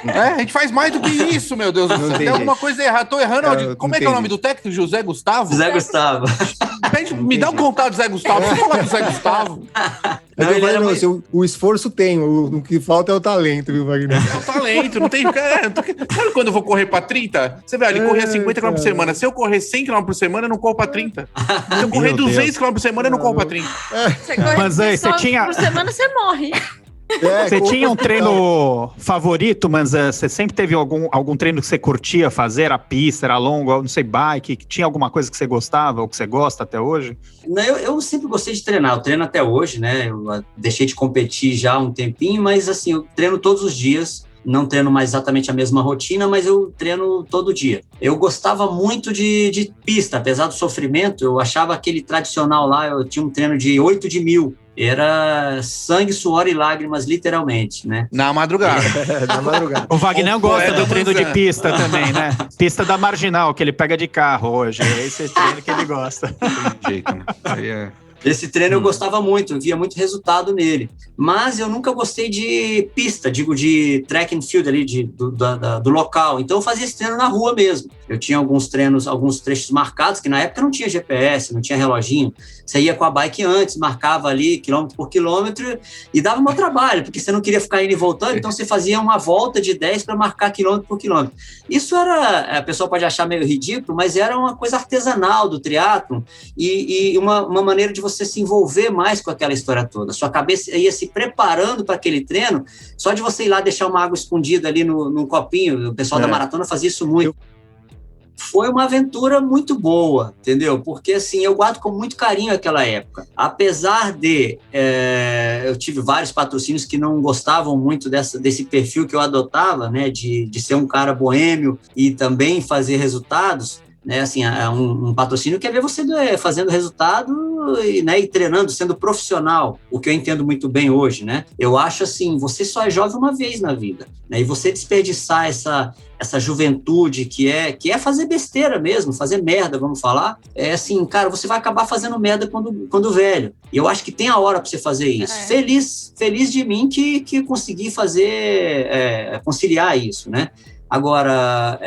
A gente faz mais do que isso, meu Deus do céu. Tem alguma coisa errada. Tô errando. Como é que é o nome do técnico? José Gustavo? Zé Gustavo. Me dá um contato do Zé Gustavo. Deixa eu falar com o Zé Gustavo. O esforço tem, o que falta é o talento, viu, Wagner? É o talento, não tem... Sabe quando eu vou correr pra 30? Você vê, ele corria 50 km por semana. Se eu correr 100 km por semana, eu não corro pra 30. Se eu correr 200 km por semana, eu não corro pra 30. Você corre Mas aí, só você tinha... por semana, você morre. Você tinha um treino favorito, mas você sempre teve algum treino que você curtia fazer? Era pista, era longo, não sei, bike? Tinha alguma coisa que você gostava ou que você gosta até hoje? Eu sempre gostei de treinar, eu treino até hoje, né? Eu deixei de competir já há um tempinho, mas assim, eu treino todos os dias. Não treino mais exatamente a mesma rotina, mas eu treino todo dia. Eu gostava muito de pista, apesar do sofrimento, eu achava aquele tradicional lá, eu tinha um treino de 8 de 1000. Era sangue, suor e lágrimas, literalmente, né? Na madrugada. Na madrugada. O Wagner gosta do treino de pista também, né? Pista da Marginal, que ele pega de carro hoje. É esse treino que ele gosta. Tem jeito, né? Aí é... Esse treino eu gostava muito, eu via muito resultado nele. Mas eu nunca gostei de pista, digo, de track and field ali, do local. Então eu fazia esse treino na rua mesmo. Eu tinha alguns trechos marcados, que na época não tinha GPS, não tinha reloginho. Você ia com a bike antes, marcava ali quilômetro por quilômetro e dava um trabalho, porque você não queria ficar indo e voltando, então você fazia uma volta de 10 para marcar quilômetro por quilômetro. Isso era, a pessoa pode achar meio ridículo, mas era uma coisa artesanal do triatlon e uma maneira de você se envolver mais com aquela história toda. Sua cabeça ia se preparando para aquele treino, só de você ir lá deixar uma água escondida ali num copinho. O pessoal da maratona fazia isso muito. Foi uma aventura muito boa, entendeu? Porque, assim, eu guardo com muito carinho aquela época. Apesar de... eu tive vários patrocínios que não gostavam muito desse perfil que eu adotava, né? De ser um cara boêmio e também fazer resultados, né? Assim, um patrocínio quer ver você fazendo resultado e treinando, sendo profissional, o que eu entendo muito bem hoje, né? Eu acho assim, você só é jovem uma vez na vida, né? E você desperdiçar essa juventude que é fazer besteira mesmo, fazer merda, vamos falar, é assim, cara, você vai acabar fazendo merda quando velho. E eu acho que tem a hora para você fazer isso. Feliz de mim que consegui conciliar isso, né? Agora,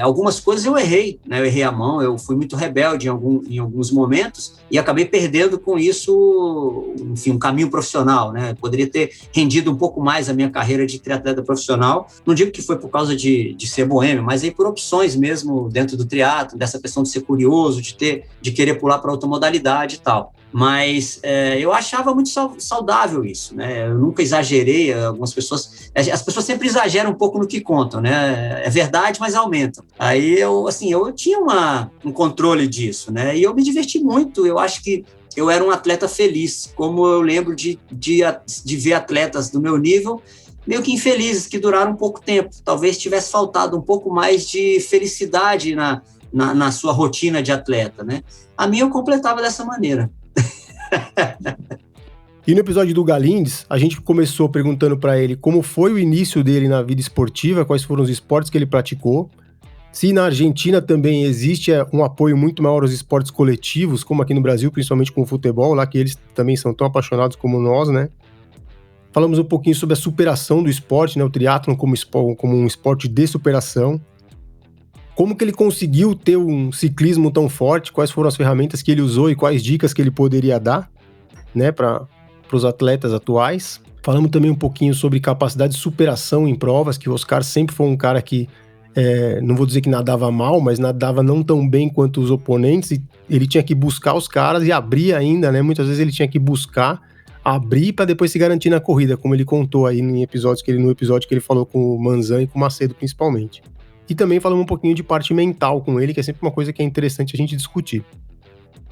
algumas coisas eu errei, né? Eu errei a mão, eu fui muito rebelde em alguns momentos e acabei perdendo com isso, enfim, um caminho profissional, né? Poderia ter rendido um pouco mais a minha carreira de triatleta profissional. Não digo que foi por causa de ser boêmio, mas aí por opções mesmo dentro do triatlo, dessa questão de ser curioso, de querer pular para outra modalidade e tal. Mas eu achava muito saudável isso, né? Eu nunca exagerei, as pessoas sempre exageram um pouco no que contam, né? É verdade, mas aumentam. Aí eu tinha um controle disso, né? E eu me diverti muito, eu acho que eu era um atleta feliz, como eu lembro de ver atletas do meu nível meio que infelizes, que duraram um pouco tempo. Talvez tivesse faltado um pouco mais de felicidade na sua rotina de atleta, né? A minha eu completava dessa maneira. E no episódio do Galindes, a gente começou perguntando para ele como foi o início dele na vida esportiva, quais foram os esportes que ele praticou, se na Argentina também existe um apoio muito maior aos esportes coletivos, como aqui no Brasil, principalmente com o futebol, lá que eles também são tão apaixonados como nós, né? Falamos um pouquinho sobre a superação do esporte, né? O triatlon como um esporte de superação. Como que ele conseguiu ter um ciclismo tão forte, quais foram as ferramentas que ele usou e quais dicas que ele poderia dar, né, para os atletas atuais. Falamos também um pouquinho sobre capacidade de superação em provas, que o Oscar sempre foi um cara que, não vou dizer que nadava mal, mas nadava não tão bem quanto os oponentes, e ele tinha que buscar os caras e abrir ainda, né, muitas vezes ele tinha que buscar, abrir para depois se garantir na corrida, como ele contou aí no episódio que ele falou com o Manzan e com o Macedo principalmente. E também falamos um pouquinho de parte mental com ele, que é sempre uma coisa que é interessante a gente discutir.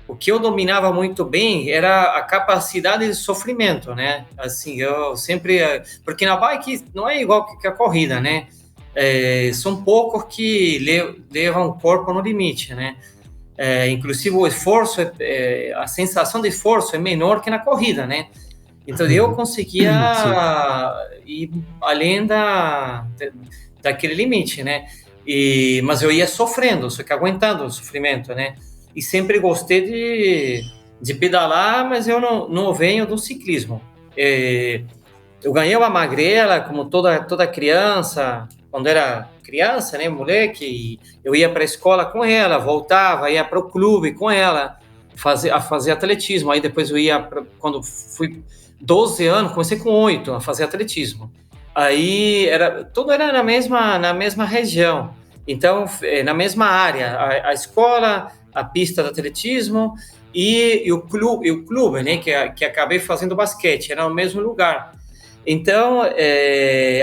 O que eu dominava muito bem era a capacidade de sofrimento, né? Assim, eu sempre... Porque na bike não é igual que a corrida, né? São poucos que levam o corpo no limite, né? Inclusive o esforço, a sensação de esforço é menor que na corrida, né? Então eu conseguia ir além daquele limite, né? Mas eu ia sofrendo, só que aguentando o sofrimento, né? E sempre gostei de pedalar, mas eu não venho do ciclismo. Eu ganhei uma magrela, como toda criança, quando era criança, né, moleque, eu ia para a escola com ela, voltava, ia para o clube com ela, a fazer atletismo. Aí depois eu ia, quando fui 12 anos, comecei com 8 a fazer atletismo. Aí tudo era na mesma região, então na mesma área, a escola, a pista de atletismo e o clube, né, que acabei fazendo basquete, era no mesmo lugar. Então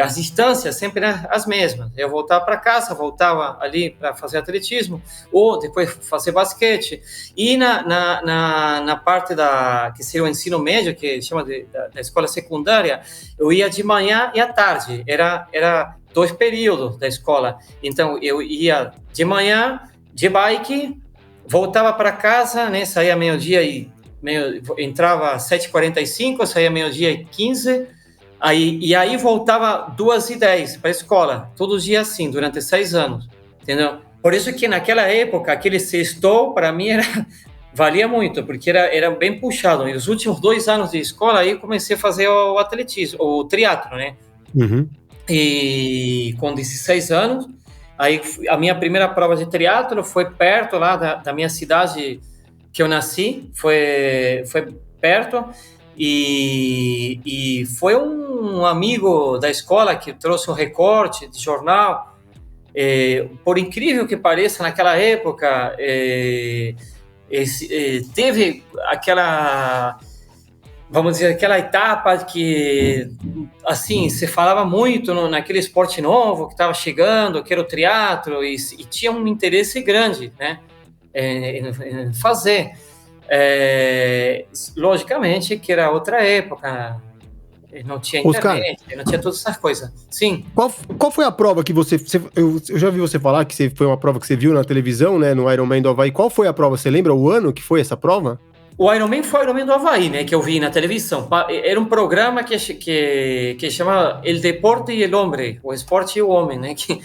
as distâncias sempre eram as mesmas. Eu voltava para casa, voltava ali para fazer atletismo ou depois fazer basquete. E na parte que seria o ensino médio, que chama da escola secundária, eu ia de manhã e à tarde. Era 2 períodos da escola. Então eu ia de manhã de bike, voltava para casa, né, saía meio-dia entrava às 7h45, saía meio-dia e 15. Aí voltava 2h10 para a escola, todos os dias assim, durante 6 anos, entendeu? Por isso que naquela época, aquele sextou, para mim, valia muito, porque era bem puxado. E os últimos 2 anos de escola, aí comecei a fazer o atletismo, o triatlo, né? Uhum. E com 16 anos, aí a minha primeira prova de triatlo foi perto lá da minha cidade que eu nasci, foi perto. E foi um amigo da escola que trouxe um recorte de jornal. Por incrível que pareça, naquela época teve aquela, vamos dizer, aquela etapa que assim se falava muito naquele esporte novo que estava chegando, que era o triatlo, e tinha um interesse grande, né, em fazer. Logicamente que era outra época, não tinha internet, Oscar, não tinha todas essas coisas. Sim. Qual foi a prova que eu já vi você falar que foi uma prova que você viu na televisão, né, no Ironman do Havaí? Qual foi a prova? Você lembra o ano que foi essa prova? O Ironman foi o Ironman do Havaí, né, que eu vi na televisão. Era um programa que chama El Deporte y el Hombre, o esporte e o homem, né, que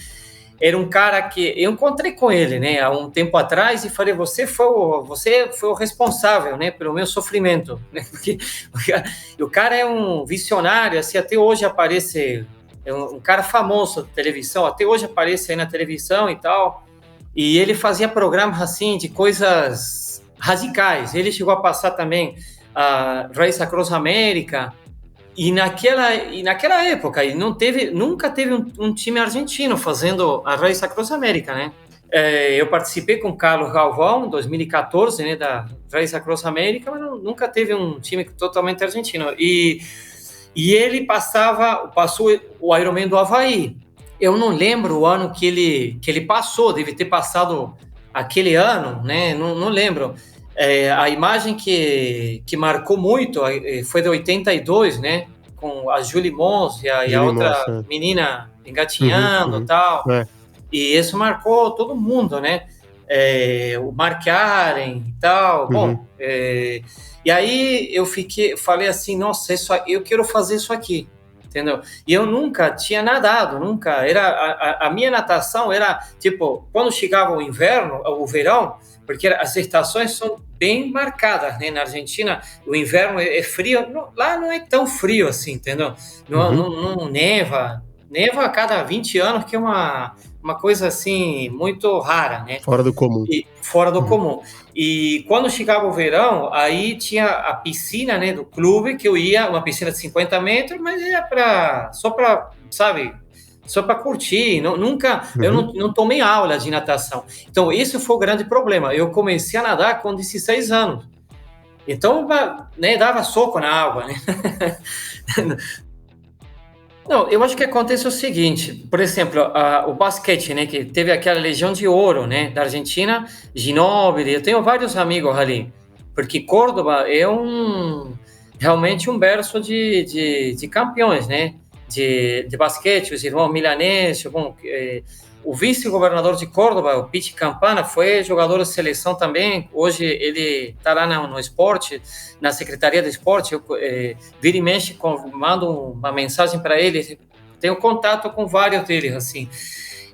era um cara que eu encontrei com ele, né, há um tempo atrás, e falei: você foi o responsável, né, pelo meu sofrimento, né, porque o cara é um visionário, assim, até hoje aparece, é um cara famoso de televisão, até hoje aparece aí na televisão e tal, e ele fazia programas assim de coisas radicais. Ele chegou a passar também a Race Across America. E naquela época, nunca teve um time argentino fazendo a Race Across America, né? Eu participei com o Carlos Galvão em 2014, né, da Race Across America, mas nunca teve um time totalmente argentino. E ele passou o Ironman do Havaí. Eu não lembro o ano que ele passou, deve ter passado aquele ano, né? Não lembro. A imagem que marcou muito foi de 82, né? Com a Julie Mons e a outra menina engatinhando e tal. E isso marcou todo mundo, né? o marcarem e tal. Bom, e aí eu falei assim, nossa, eu quero fazer isso aqui, entendeu? E eu nunca tinha nadado, a minha natação era, tipo, quando chegava o inverno, o verão, porque as estações são bem marcadas, né? Na Argentina, o inverno é frio, lá não é tão frio assim, entendeu? Não neva a cada 20 anos, que é uma coisa assim muito rara, né? Fora do comum. Fora do comum. E quando chegava o verão, aí tinha a piscina, né, do clube, que eu ia, uma piscina de 50 metros, mas era só para curtir. Eu não tomei aula de natação. Então, esse foi o grande problema. Eu comecei a nadar com 16 anos. Então, né, dava soco na água, né? Não, eu acho que acontece o seguinte, por exemplo, o basquete, né, que teve aquela Legião de Ouro, né, da Argentina, Ginóbili, eu tenho vários amigos ali, porque Córdoba é realmente um berço de campeões, né, de basquete, os irmãos Milanese, o vice-governador de Córdoba, o Pete Campana, foi jogador de seleção também. Hoje ele está lá no esporte, na Secretaria de Esporte. Eu vira e mexe, mando uma mensagem para ele. Tenho contato com vários deles, assim.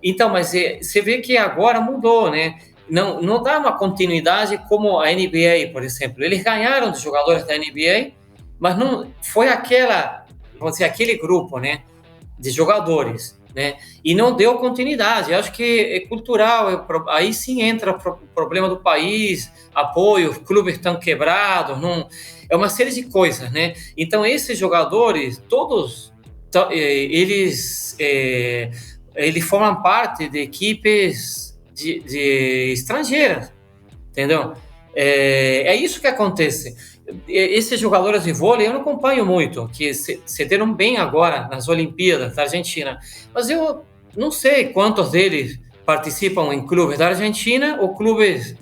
Então, mas você vê que agora mudou, né? Não dá uma continuidade como a NBA, por exemplo. Eles ganharam dos jogadores da NBA, mas não foi aquele grupo, né, de jogadores, né? E não deu continuidade. Eu acho que é cultural, aí sim entra o problema do país, apoio, os clubes estão quebrados, é uma série de coisas, né? Então, esses jogadores, todos, eles formam parte de equipes de estrangeiras, entendeu? É isso que acontece. Esses jogadores de vôlei eu não acompanho muito, que se deram bem agora nas Olimpíadas da Argentina, mas eu não sei quantos deles participam em clubes da Argentina ou clubes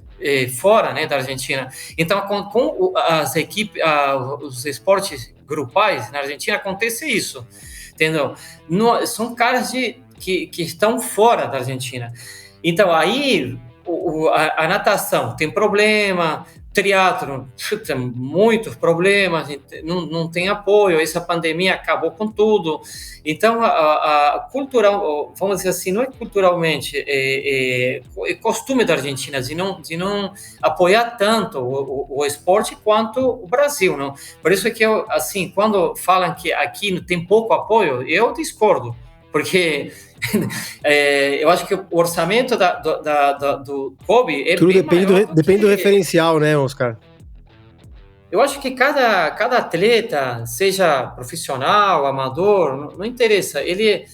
fora, né, da Argentina. Então, com as equipes, os esportes grupais na Argentina, acontece isso, entendeu? São caras que estão fora da Argentina. Então, aí a natação tem problema, triatlo tem muitos problemas, não tem apoio, essa pandemia acabou com tudo. Então, cultural, vamos dizer assim, não é culturalmente, é costume da Argentina de não apoiar tanto o esporte quanto o Brasil, não? Por isso é que eu, assim, quando falam que aqui tem pouco apoio, eu discordo, porque eu acho que o orçamento do COBE é tudo bem depende do referencial, né, Oscar? Eu acho que cada atleta, seja profissional, amador, não interessa, ele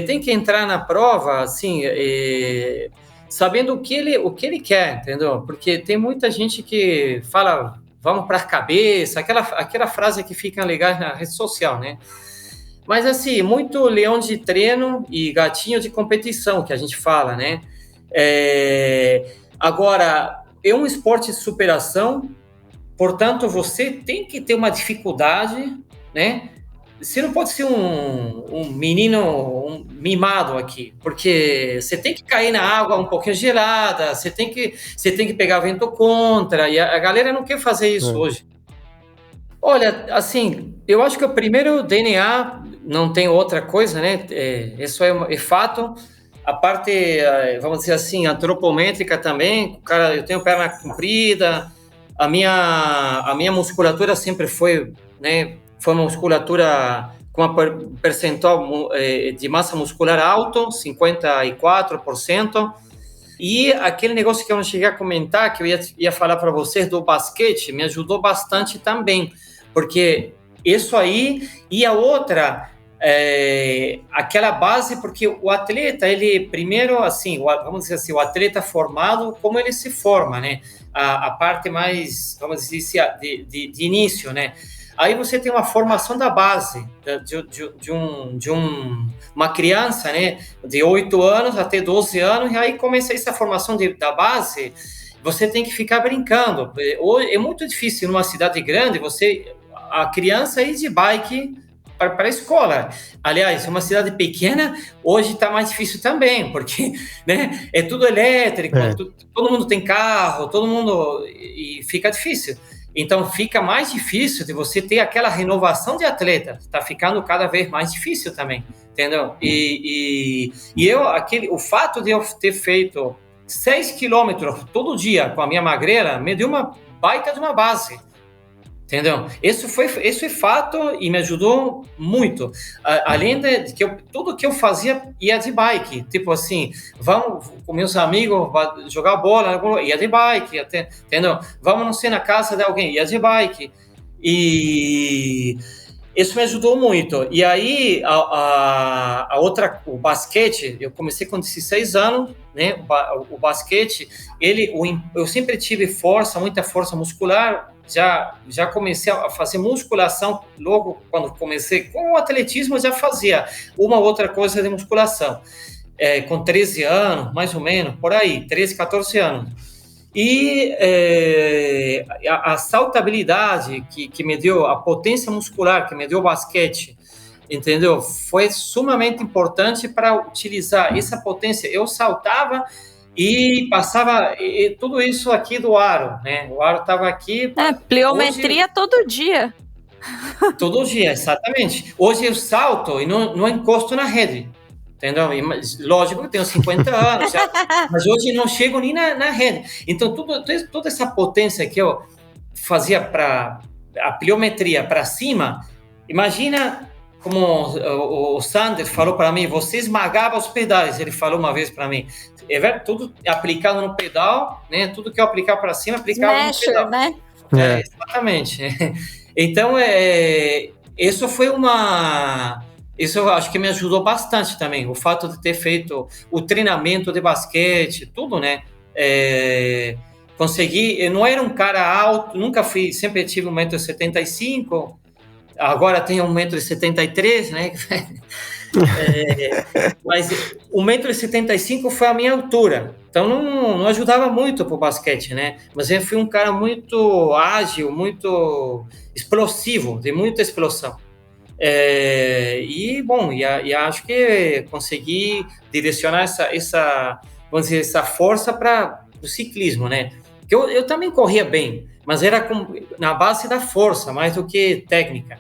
tem que entrar na prova, assim, sabendo o que ele quer, entendeu? Porque tem muita gente que fala, vamos para a cabeça, aquela frase que fica legal na rede social, né? Mas, assim, muito leão de treino e gatinho de competição, que a gente fala, né? Agora, é um esporte de superação, portanto, você tem que ter uma dificuldade, né? Você não pode ser um menino mimado aqui, porque você tem que cair na água um pouquinho gelada, você tem que pegar vento contra, e a galera não quer fazer isso hoje. Olha, assim, eu acho que o primeiro DNA não tem outra coisa, né? Isso é fato. A parte, vamos dizer assim, antropométrica também. Cara, eu tenho perna comprida. A minha musculatura sempre foi, né? Foi uma musculatura com um percentual de massa muscular alto, 54%. E aquele negócio que eu não cheguei a comentar, que eu ia falar para vocês do basquete, me ajudou bastante também, porque isso aí, e a outra, aquela base, porque o atleta, ele primeiro, assim, vamos dizer assim, o atleta formado, como ele se forma, né? A parte mais, vamos dizer assim, de início, né? Aí você tem uma formação da base, de uma criança, né, de 8 anos até 12 anos, e aí começa essa formação da base, você tem que ficar brincando. É muito difícil numa cidade grande, a criança ir de bike para a escola. Aliás, é uma cidade pequena, hoje está mais difícil também, porque, né, é tudo elétrico, todo mundo tem carro, e fica difícil. Então, fica mais difícil de você ter aquela renovação de atleta. Está ficando cada vez mais difícil também, entendeu? O fato de eu ter feito 6 quilômetros todo dia com a minha magrela me deu uma baita de uma base, entendeu? Isso é fato e me ajudou muito. Além de que tudo que eu fazia ia de bike, tipo assim, vamos com meus amigos jogar bola, ia de bike, entendeu? Vamos não ser na casa de alguém, ia de bike. E isso me ajudou muito. E aí, o basquete, eu comecei com 16 anos, né? O basquete, eu sempre tive muita força muscular. Já comecei a fazer musculação logo quando comecei com o atletismo, eu já fazia uma outra coisa de musculação. Com 13 anos, mais ou menos, por aí, 13, 14 anos. E a saltabilidade que me deu, a potência muscular que me deu o basquete, entendeu? Foi sumamente importante para utilizar essa potência. Eu saltava e passava tudo isso aqui do aro, né? O aro estava aqui. Pliometria hoje, todo dia. Todo dia, exatamente. Hoje eu salto e não encosto na rede. Entendeu? Lógico que eu tenho 50 anos, mas hoje não chego nem na rede. Então, toda essa potência que eu fazia para a pliometria para cima, imagina como o Sanders falou para mim, você esmagava os pedais, ele falou uma vez para mim. Tudo aplicado no pedal, né? Tudo que eu aplicava para cima, aplicava no pedal. Né? Exatamente. Então, isso foi Isso eu acho que me ajudou bastante também, o fato de ter feito o treinamento de basquete, tudo, né? Consegui, eu não era um cara alto, nunca fui, sempre tive 1,75 m, agora tenho 1,73 m, né? Mas 1,75 m foi a minha altura, então não ajudava muito pro basquete, né? Mas eu fui um cara muito ágil, muito explosivo, de muita explosão. E acho que consegui direcionar vamos dizer, essa força para o ciclismo, né? Que eu também corria bem, mas era na base da força, mais do que técnica.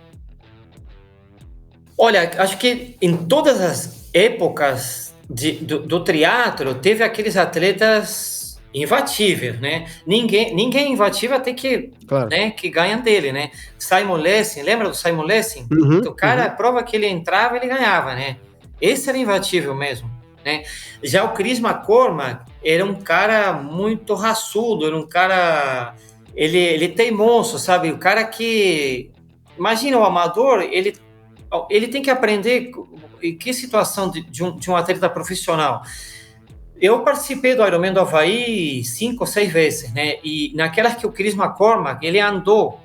Olha, acho que em todas as épocas do triatlo teve aqueles atletas imbatíveis, né? Ninguém imbatível até que, claro, né, que ganha dele, né? Simon Lessing, lembra do Simon Lessing? O cara, a prova que ele entrava, ele ganhava, né? Esse era imbatível mesmo, né? Já o Chris McCormack era um cara muito raçudo, era um cara... Ele teimoso, sabe? O cara que... Imagina, o amador, ele tem que aprender em que situação de um atleta profissional. Eu participei do Ironman do Havaí 5 ou 6 vezes, né? E naquelas que o Chris McCormack, ele andou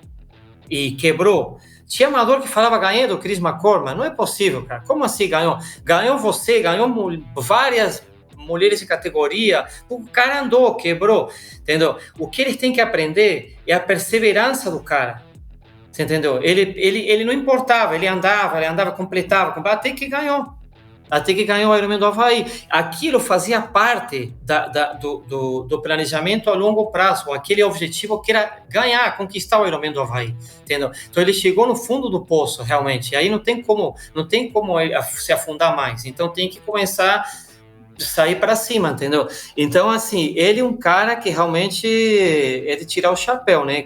e quebrou, tinha amador que falava, ganhei do Chris McCormack. Não é possível, cara. Como assim ganhou? Ganhou você, ganhou várias mulheres de categoria. O cara andou, quebrou, entendeu? O que eles têm que aprender é a perseverança do cara. Você entendeu? Ele não importava, ele andava, completava, até que ganhou. Até que ganhou o Ironman do Havaí. Aquilo fazia parte do planejamento a longo prazo, aquele objetivo que era ganhar, conquistar o Ironman do Havaí, entendeu? Então ele chegou no fundo do poço, realmente. Aí não tem como se afundar mais. Então tem que começar a sair para cima, entendeu? Então, assim, ele é um cara que realmente é de tirar o chapéu, né?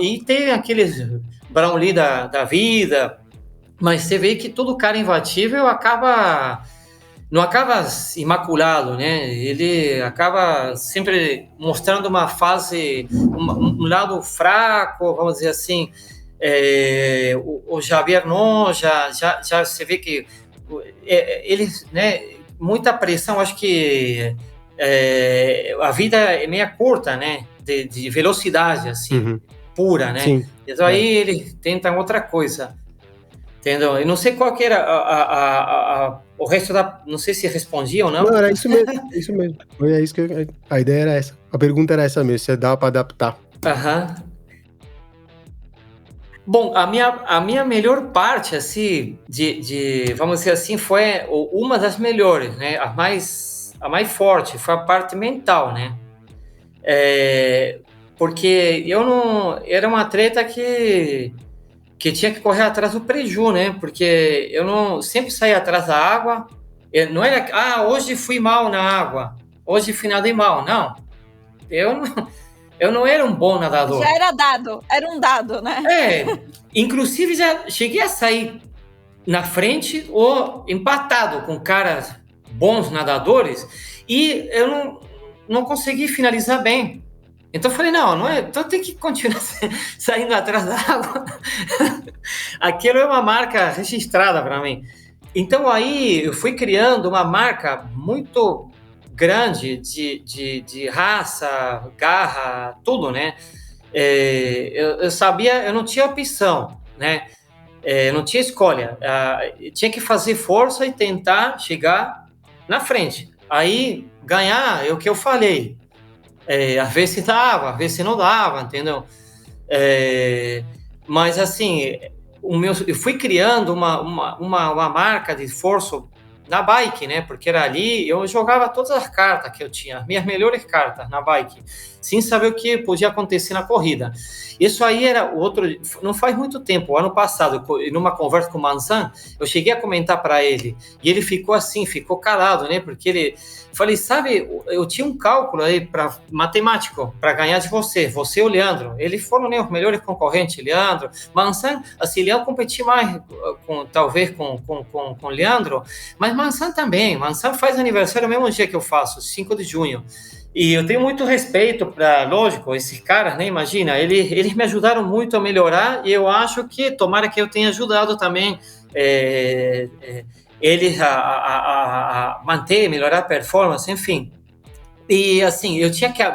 E tem aqueles Brownlee da vida... Mas você vê que todo cara imbatível não acaba imaculado, né? Ele acaba sempre mostrando uma fase, um lado fraco, vamos dizer assim. O Javier Non já você vê que ele, né? Muita pressão, acho que a vida é meia curta, né? De velocidade, assim, pura, né? Sim. Então aí ele tenta outra coisa. Entendeu? Eu não sei qual que era o resto não sei se respondia ou não. Não, era isso mesmo, isso mesmo. A ideia era essa. A pergunta era essa mesmo, se dava para adaptar. Bom, a minha melhor parte, assim, vamos dizer assim, foi uma das melhores, né? A mais forte foi a parte mental, né? Porque eu não... Era um atleta que tinha que correr atrás do preju, né? Porque eu não sempre saía atrás da água. Não era, hoje fui mal na água, hoje fui nadei mal. Não. Eu não era um bom nadador. Já era um dado, né? Inclusive já cheguei a sair na frente ou empatado com caras bons nadadores e eu não consegui finalizar bem. Então eu falei, então tem que continuar saindo atrás da água. Aquilo é uma marca registrada para mim. Então aí eu fui criando uma marca muito grande de raça, garra, tudo, né? Eu sabia, eu não tinha opção, né? Não tinha escolha. Tinha que fazer força e tentar chegar na frente. Aí ganhar é o que eu falei. Às vezes dava, às vezes não dava, entendeu? Mas assim, eu fui criando uma marca de esforço na bike, né? Porque era ali, eu jogava todas as cartas que eu tinha, minhas melhores cartas na bike, sem saber o que podia acontecer na corrida. Isso aí era não faz muito tempo, ano passado, numa conversa com o Manzan, eu cheguei a comentar para ele, e ele ficou calado, né? Porque ele, falei, sabe, eu tinha um cálculo aí matemático para ganhar de você e o Leandro. Eles foram, né, os melhores concorrentes, Leandro. Manzan, assim, Leandro competia mais talvez com o Leandro, mas Manzan também. Manzan faz aniversário no mesmo dia que eu faço, 5 de junho. E eu tenho muito respeito para, lógico, esses caras, né? Imagina, eles me ajudaram muito a melhorar e eu acho que, tomara que eu tenha ajudado também eles a manter, melhorar a performance, enfim. E assim,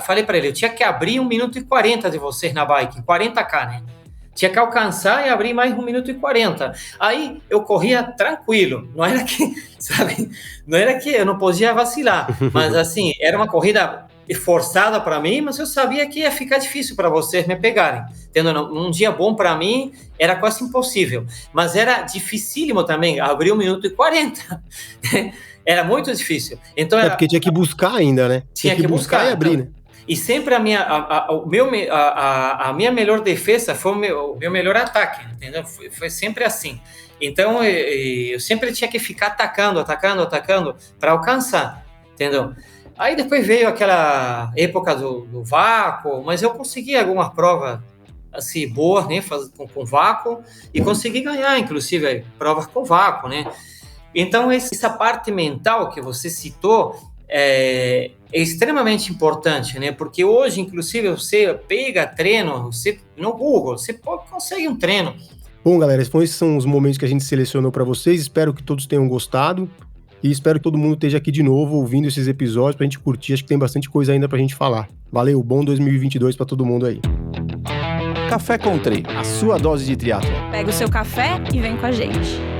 falei para ele, eu tinha que abrir 1 minuto e 40 de vocês na bike, 40K, né? Tinha que alcançar e abrir mais 1 minuto e 40. Aí eu corria tranquilo, não era que, sabe, não era que eu não podia vacilar, mas assim, era uma corrida forçada para mim, mas eu sabia que ia ficar difícil para vocês me pegarem. Entendeu? Um dia bom para mim era quase impossível, mas era dificílimo também abrir 1 minuto e 40. Era muito difícil. Então porque tinha que buscar ainda, né? Tinha que buscar e abrir, né? E sempre a minha melhor defesa foi o meu melhor ataque, entendeu? Foi sempre assim. Então, eu sempre tinha que ficar atacando para alcançar, entendeu? Aí depois veio aquela época do vácuo, mas eu consegui algumas provas assim, boas, né, com vácuo, e consegui ganhar, inclusive, provas com vácuo, né? Então, essa parte mental que você citou é extremamente importante, né? Porque hoje, inclusive, você pega treino, no Google, você consegue um treino. Bom, galera, esses são os momentos que a gente selecionou para vocês. Espero que todos tenham gostado e espero que todo mundo esteja aqui de novo ouvindo esses episódios pra gente curtir. Acho que tem bastante coisa ainda pra gente falar. Valeu, bom 2022 para todo mundo aí. Café Country, a sua dose de triatlon. Pega o seu café e vem com a gente.